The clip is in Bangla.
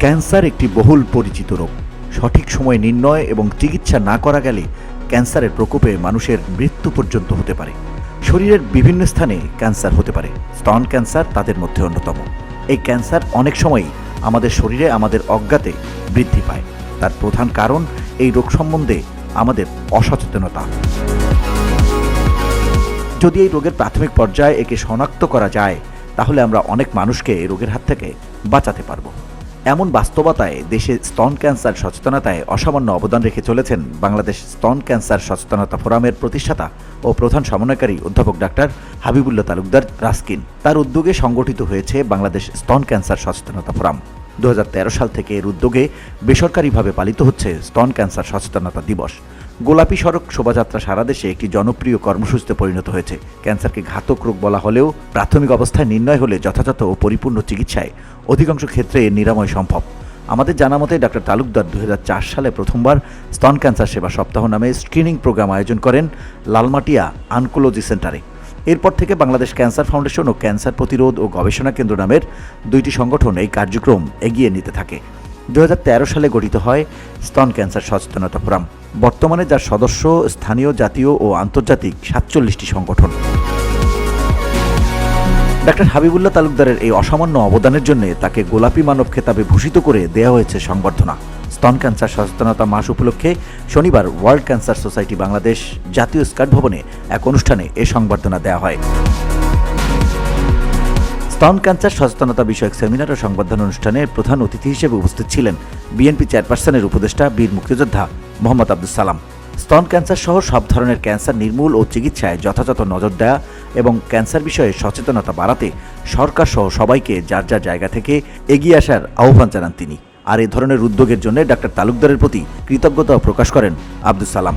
ক্যান্সার একটি বহুল পরিচিত রোগ। সঠিক সময়ে নির্ণয় এবং চিকিৎসা না করা গেলে ক্যান্সারের প্রকোপে মানুষের মৃত্যু পর্যন্ত হতে পারে। শরীরের বিভিন্ন স্থানে ক্যান্সার হতে পারে। স্তন ক্যান্সার তাদের মধ্যে অন্যতম। এই ক্যান্সার অনেক সময়ই আমাদের শরীরে আমাদের অজ্ঞাতে বৃদ্ধি পায়। তার প্রধান কারণ এই রোগ সম্বন্ধে আমাদের অসচেতনতা। যদি এই রোগের প্রাথমিক পর্যায়ে একে শনাক্ত করা যায়, তাহলে আমরা অনেক মানুষকে এই রোগের হাত থেকে বাঁচাতে পারব। এমন বাস্তবতায় দেশে স্তন ক্যান্সার সচেতনতায় অসামান্য অবদান রেখে চলেছেন বাংলাদেশ স্তন ক্যান্সার সচেতনতা ফোরামের প্রতিষ্ঠাতা ও প্রধান সমন্বয়কারী অধ্যাপক ডাক্তার হাবিবুল্লাহ তালুকদার রাস্কিন। তার উদ্যোগে সংগঠিত হয়েছে বাংলাদেশ স্তন ক্যান্সার সচেতনতা ফোরাম। 2013 সাল থেকে এর উদ্যোগে বেসরকারিভাবে পালিত হচ্ছে স্তন ক্যান্সার সচেতনতা দিবস। গোলাপী সড়ক শোভাযাত্রা সারা দেশে একটি জনপ্রিয় কর্মসূচিতে পরিণত হয়েছে। ক্যান্সারকে ঘাতক রোগ বলা হলেও প্রাথমিক অবস্থায় নির্ণয় হলে যথাযথ ও পরিপূর্ণ চিকিৎসায় অধিকাংশ ক্ষেত্রে এর নিরাময় সম্ভব। আমাদের জানা মতে ডাক্তার তালুকদার 2004 সালে প্রথমবার স্তন ক্যান্সার সেবা সপ্তাহ নামে স্ক্রিনিং প্রোগ্রাম আয়োজন করেন লালমাটিয়া অনকোলজি সেন্টারে। এরপর থেকে বাংলাদেশ ক্যান্সার ফাউন্ডেশন ও ক্যান্সার প্রতিরোধ ও গবেষণা কেন্দ্র নামের দুইটি সংগঠন এই কার্যক্রম এগিয়ে নিতে থাকে। 2013 সালে গঠিত হয় স্তন ক্যান্সার সচেতনতা ফোরাম। বর্তমানে যার সদস্য স্থানীয়, জাতীয় ও আন্তর্জাতিক 47টি সংগঠন। ডাক্তার হাবিবুল্লাহ তালুকদারের এই অসামান্য অবদানের জন্য তাকে গোলাপী মানব খেতাবে ভূষিত করে দেওয়া হয়েছে সংবর্ধনা। স্তন ক্যান্সার সচেতনতা মাস উপলক্ষে শনিবার ওয়ার্ল্ড ক্যান্সার সোসাইটি বাংলাদেশ জাতীয় স্কাট ভবনে এক অনুষ্ঠানে এ সংবর্ধনা দেওয়া হয়। স্তন ক্যান্সার সচেতনতা বিষয়ক সেমিনার ও সংবর্ধনা অনুষ্ঠানে প্রধান অতিথি হিসেবে উপস্থিত ছিলেন বিএনপি চেয়ারপারসনের উপদেষ্টা বীর মুক্তিযোদ্ধা মোহাম্মদ আব্দুল সালাম। স্তন ক্যান্সার সহ সব ধরনের ক্যান্সার নির্মূল ও চিকিৎসায় যথাযথ নজর দেওয়া এবং ক্যান্সার বিষয়ে সচেতনতা বাড়াতে সরকার সহ সবাইকে যার যার জায়গা থেকে এগিয়ে আসার আহ্বান জানান তিনি। আর এ ধরনের উদ্যোগের জন্য ডাক্তার তালুকদারের প্রতি কৃতজ্ঞতা প্রকাশ করেন আব্দুল সালাম।